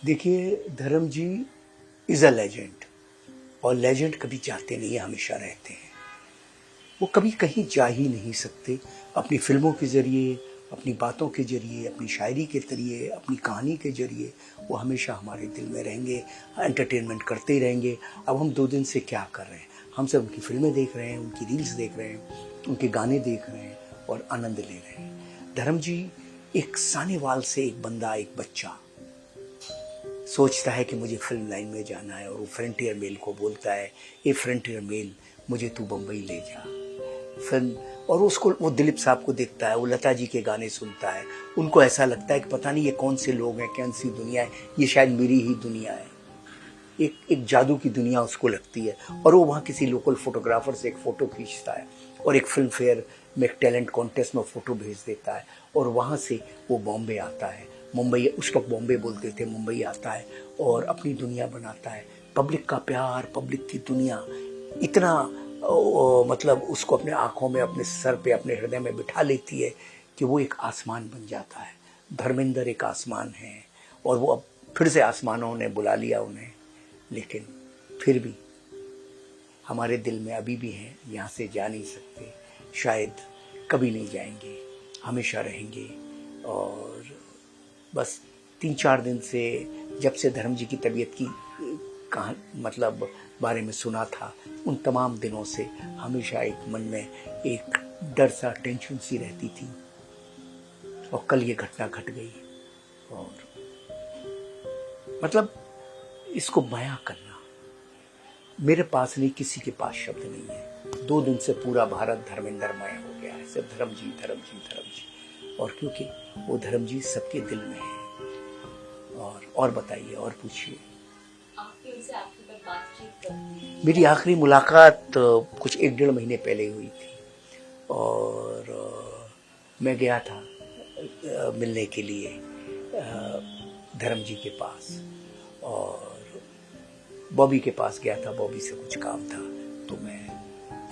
देखिए, धर्म जी is a legend, और लेजेंड कभी जाते नहीं, हमेशा रहते हैं। वो कभी कहीं जा ही नहीं सकते। अपनी फिल्मों के ज़रिए, अपनी बातों के ज़रिए, अपनी शायरी के ज़रिए, अपनी कहानी के ज़रिए वो हमेशा हमारे दिल में रहेंगे, एंटरटेनमेंट करते ही रहेंगे। अब हम 2 दिन से क्या कर रहे हैं? हम सब उनकी फिल्में देख रहे हैं, उनकी रील्स देख रहे हैं, उनके गाने देख रहे हैं और आनंद ले रहे हैं। धर्म जी एक सानेवाल से एक बंदा, एक बच्चा सोचता है कि मुझे फिल्म लाइन में जाना है, और वो फ्रंटियर मेल को बोलता है, ये फ्रंटियर मेल, मुझे तू बम्बई ले जा। फिल्म, और उसको वो दिलीप साहब को देखता है, वो लता जी के गाने सुनता है, उनको ऐसा लगता है कि पता नहीं ये कौन से लोग हैं, कौन सी दुनिया है, ये शायद मेरी ही दुनिया है। एक जादू की दुनिया उसको लगती है, और वो वहाँ किसी लोकल फोटोग्राफर से एक फ़ोटो खींचता है, और एक फिल्म फेयर में एक टैलेंट कॉन्टेस्ट में फ़ोटो भेज देता है, और वहाँ से वो बॉम्बे आता है, मुंबई, उस वक्त बॉम्बे बोलते थे, मुंबई आता है और अपनी दुनिया बनाता है। पब्लिक का प्यार, पब्लिक की दुनिया इतना मतलब उसको अपने आँखों में, अपने सर पे, अपने हृदय में बिठा लेती है कि वो एक आसमान बन जाता है। धर्मेंद्र एक आसमान है, और वो अब फिर से आसमानों ने बुला लिया उन्हें, लेकिन फिर भी हमारे दिल में अभी भी हैं, यहाँ से जा नहीं सकते, शायद कभी नहीं जाएंगे, हमेशा रहेंगे। और बस 3-4 दिन से, जब से धर्म जी की तबीयत की कहा मतलब बारे में सुना था, उन तमाम दिनों से हमेशा एक मन में एक डर सा, टेंशन सी रहती थी, और कल ये घटना घट गई। और मतलब इसको बयां करना मेरे पास नहीं, किसी के पास शब्द नहीं है। 2 दिन से पूरा भारत धर्मेंद्रमय हो गया है, सिर्फ धर्म जी, धर्म जी, धर्म जी। और क्योंकि वो धर्म जी सबके दिल में है। और बताइए, और पूछिए। मेरी आखिरी मुलाकात कुछ 1-1.5 महीने पहले हुई थी, और मैं गया था मिलने के लिए धर्म जी के पास, और बॉबी के पास गया था, बॉबी से कुछ काम था, तो मैं,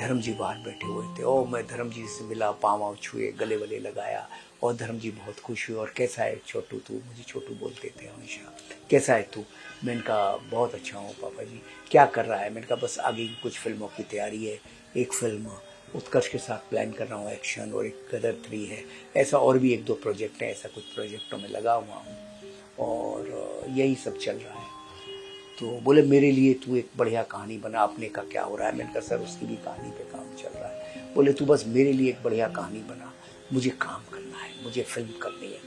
धर्म जी बाहर बैठे हुए थे, और मैं धर्म जी से मिला, पाँव छुए, गले वले लगाया, और धर्म जी बहुत खुश हुए, और कैसा है छोटू तू, मुझे छोटू बोलते थे हमेशा, कैसा है तू? मैंने कहा बहुत अच्छा हूँ पापा जी। क्या कर रहा है? मैंने कहा बस आगे की कुछ फिल्मों की तैयारी है, एक फिल्म उत्कर्ष के साथ प्लान कर रहा हूँ एक्शन, और एक गदर 3 है, ऐसा और भी 1-2 प्रोजेक्ट हैं, ऐसा कुछ प्रोजेक्टों में लगा हुआ हूँ, और यही सब चल रहा है। तो बोले मेरे लिए तू एक बढ़िया कहानी बना। अपने का क्या हो रहा है? मैंने कहा सर उसकी भी कहानी पे काम चल रहा है। बोले तू बस मेरे लिए एक बढ़िया कहानी बना, मुझे काम करना है, मुझे फिल्म करनी है,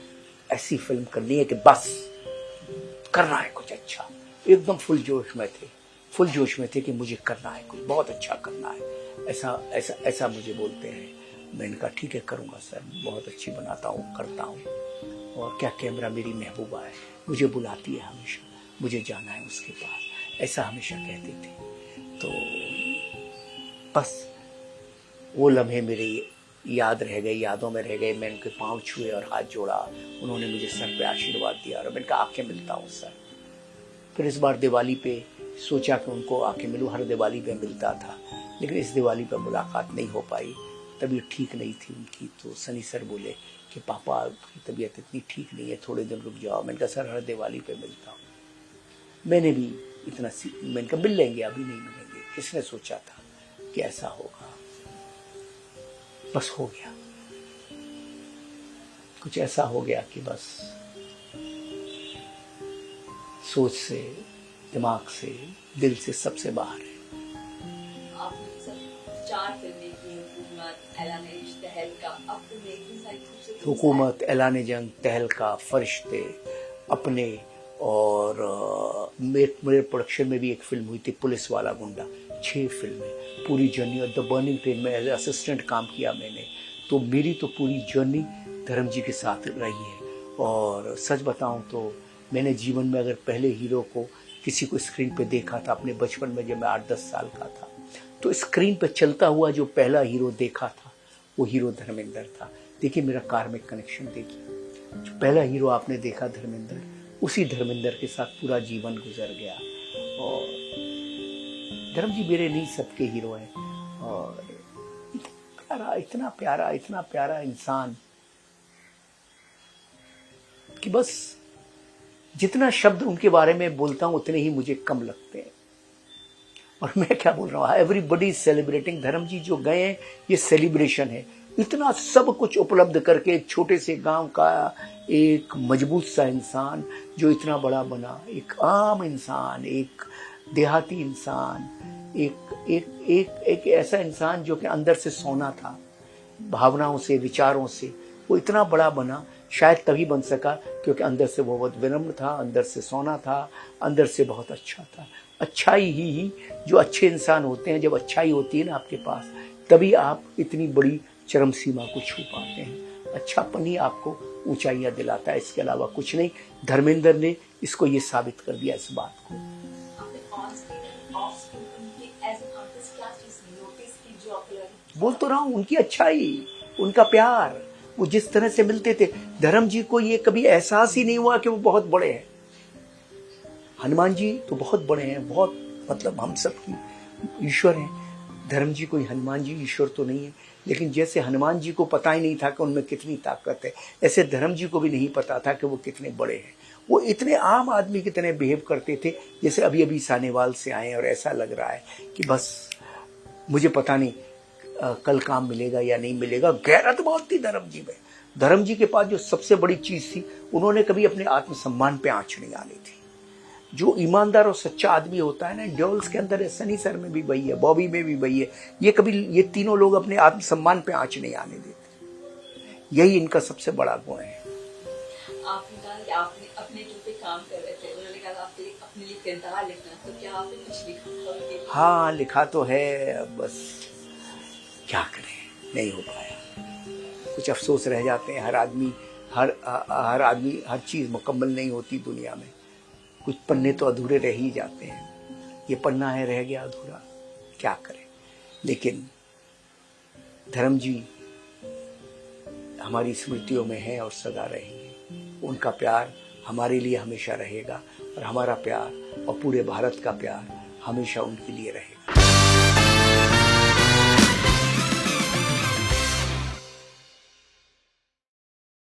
ऐसी फिल्म करनी है कि बस करना है कुछ अच्छा। एकदम फुल जोश में थे, फुल जोश में थे कि मुझे करना है, कुछ बहुत अच्छा करना है, ऐसा ऐसा ऐसा मुझे बोलते हैं। मैंने कहा ठीक है करूँगा सर, बहुत अच्छी बनाता हूँ, करता हूँ। और क्या, कैमरा मेरी महबूबा है, मुझे बुलाती है हमेशा, मुझे जाना है उसके पास, ऐसा हमेशा कहते थे। तो बस वो लम्हे मेरे याद रह गए, यादों में रह गए। मैं उनके पाँव छुए और हाथ जोड़ा, उन्होंने मुझे सर पे आशीर्वाद दिया, और मैंने कहा आके मिलता हूँ सर। फिर इस बार दिवाली पे सोचा कि उनको आके मिलूँ, हर दिवाली पे मिलता था, लेकिन इस दिवाली पे मुलाकात नहीं हो पाई, तबीयत ठीक नहीं थी उनकी। तो सनी सर बोले कि पापा की तबीयत इतनी ठीक नहीं है, थोड़े दिन रुक जाओ। मैंने कहा सर हर दिवाली पे मिलता हूँ। मैंने भी इतना मैंने कहा मिल लेंगे, अभी नहीं मिलेंगे, किसने सोचा था कि ऐसा होगा। बस हो गया, कुछ ऐसा हो गया कि बस सोच से, दिमाग से, दिल से, सबसे बाहर है। आपने सब 4 फिल्में की, हुकूमत, ऐलान इश्क, तहलका, अपने, इतनी सारी खूबसूरत हुकूमत, ऐलान जंग, तहलका, फरिश्ते, अपने, और मेरे प्रोडक्शन में भी एक फिल्म हुई थी पुलिस वाला गुंडा। 6 फिल्में, पूरी जर्नी। और द बर्निंग ट्रेन में एज असिस्टेंट काम किया मैंने। तो मेरी तो पूरी जर्नी धर्म जी के साथ रही है। और सच बताऊं तो मैंने जीवन में अगर पहले हीरो को, किसी को स्क्रीन पे देखा था अपने बचपन में, जब मैं 8-10 साल का था, तो स्क्रीन पे चलता हुआ जो पहला हीरो देखा था वो हीरो धर्मेंद्र था। देखिए मेरा कार्मिक कनेक्शन देखिए, जो पहला हीरो आपने देखा धर्मेंद्र, उसी धर्मेंद्र के साथ पूरा जीवन गुजर गया। और धर्म जी मेरे नहीं, सबके हीरो हैं। और प्यारा, इतना प्यारा, इतना प्यारा इंसान कि बस जितना शब्द उनके बारे में बोलता हूं उतने ही मुझे कम लगते हैं। और मैं क्या बोल रहा हूँ, एवरीबडी इज सेलिब्रेटिंग। धर्म जी जो गए हैं ये सेलिब्रेशन है। इतना सब कुछ उपलब्ध करके एक छोटे से गांव का एक मजबूत सा इंसान जो इतना बड़ा बना, एक आम इंसान, एक देहाती इंसान, एक एक एक एक ऐसा इंसान जो कि अंदर से सोना था, भावनाओं से, विचारों से, वो इतना बड़ा बना। शायद तभी बन सका क्योंकि अंदर से वो बहुत विनम्र था, अंदर से सोना था, अंदर से बहुत अच्छा था। अच्छाई ही जो अच्छे इंसान होते हैं, जब अच्छाई होती है ना आपके पास, तभी आप इतनी बड़ी चरम सीमा को छू पाते हैं। अच्छापन ही आपको ऊंचाइयां दिलाता है, इसके अलावा कुछ नहीं। धर्मेंद्र ने इसको ये साबित कर दिया इस बात को। बोल तो रहा हूं, उनकी अच्छाई, उनका प्यार, वो जिस तरह से मिलते थे। धर्म जी को ये कभी एहसास ही नहीं हुआ कि वो बहुत बड़े हैं। हनुमान जी तो बहुत बड़े हैं, बहुत मतलब हम सब की ईश्वर हैं। धर्म जी कोई हनुमान जी ईश्वर तो नहीं है, लेकिन जैसे हनुमान जी को पता ही नहीं था कि उनमें कितनी ताकत है, ऐसे धर्म जी को भी नहीं पता था कि वो कितने बड़े हैं। वो इतने आम आदमी की तरह बिहेव करते थे जैसे अभी अभी सानेवाल से आए, और ऐसा लग रहा है कि बस मुझे पता नहीं कल काम मिलेगा या नहीं मिलेगा। गैरत बहुत थी धर्म जी में। धर्म जी के पास जो सबसे बड़ी चीज थी, उन्होंने कभी अपने आत्मसम्मान पे आंच नहीं आने दी। जो ईमानदार और सच्चा आदमी होता है ना, डेविल्स के अंदर है, सनी सर में भी वही है, बॉबी में भी वही है, ये तीनों लोग अपने आत्मसम्मान पे आंच नहीं आने देते। यही इनका सबसे बड़ा गुण है। आपने कहा कि आपने अपने जो पे काम कर रहे थे, उन्होंने कहा आपके अपने लिए किरदार लिखना, तो क्या आपने कुछ लिखा? हाँ, लिखा तो है, बस क्या करें, नहीं हो पाया। कुछ अफसोस रह जाते हैं। हर आदमी हर चीज मुकम्मल नहीं होती दुनिया में। कुछ पन्ने तो अधूरे रह ही जाते हैं। ये पन्ना है, रह गया अधूरा, क्या करें। लेकिन धर्म जी हमारी स्मृतियों में है और सदा रहेंगे। उनका प्यार हमारे लिए हमेशा रहेगा, और हमारा प्यार और पूरे भारत का प्यार हमेशा उनके लिए रहेगा।